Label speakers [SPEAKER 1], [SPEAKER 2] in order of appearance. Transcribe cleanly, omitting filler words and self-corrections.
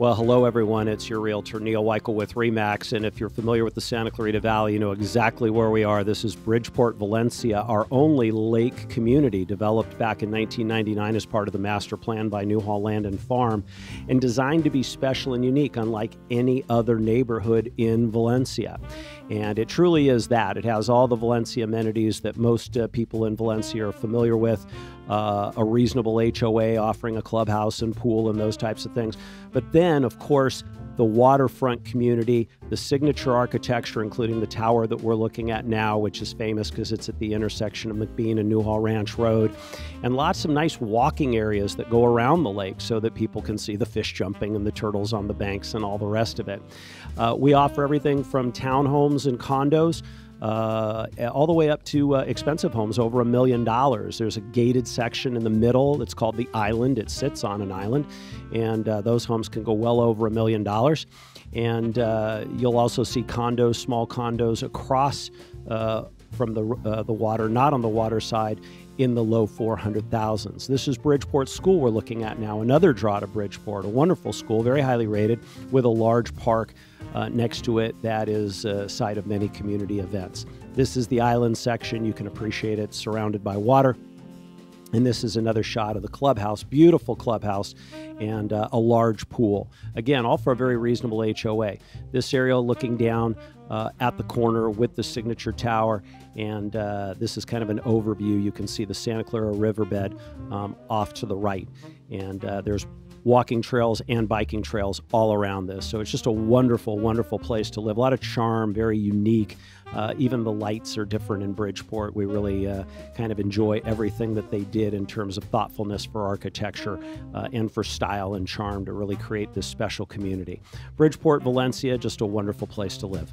[SPEAKER 1] Well, hello, everyone. It's your realtor, Neal Weichel with RE/MAX. And if you're familiar with the Santa Clarita Valley, you know exactly where we are. This is Bridgeport, Valencia, our only lake community developed back in 1999 as part of the master plan by Newhall Land and Farm and designed to be special and unique, unlike any other neighborhood in Valencia. And it truly is that. It has all the Valencia amenities that most people in Valencia are familiar with. A reasonable HOA offering a clubhouse and pool and those types of things. But then, of course, the waterfront community, the signature architecture, including the tower that we're looking at now, which is famous because it's at the intersection of McBean and Newhall Ranch Road, and lots of nice walking areas that go around the lake so that people can see the fish jumping and the turtles on the banks and all the rest of it. We offer everything from townhomes and condos all the way up to expensive homes over $1 million. There's a gated section in the middle. It's called the Island. It sits on an island, and those homes can go well over $1 million. And you'll also see condos, small condos across from the water, not on the water side, in the low 400,000s. This is Bridgeport School we're looking at now, another draw to Bridgeport, a wonderful school, very highly rated, with a large park next to it that is a site of many community events. This is the island section. You can appreciate it, surrounded by water. And this is another shot of the clubhouse, beautiful clubhouse, and a large pool. Again, all for a very reasonable HOA. This area looking down at the corner with the signature tower, and this is kind of an overview. You can see the Santa Clara riverbed off to the right, and there's walking trails and biking trails all around this. So it's just a wonderful, wonderful place to live. A lot of charm, very unique. Even the lights are different in Bridgeport. We really kind of enjoy everything that they did in terms of thoughtfulness for architecture and for style and charm to really create this special community. Bridgeport, Valencia, just a wonderful place to live.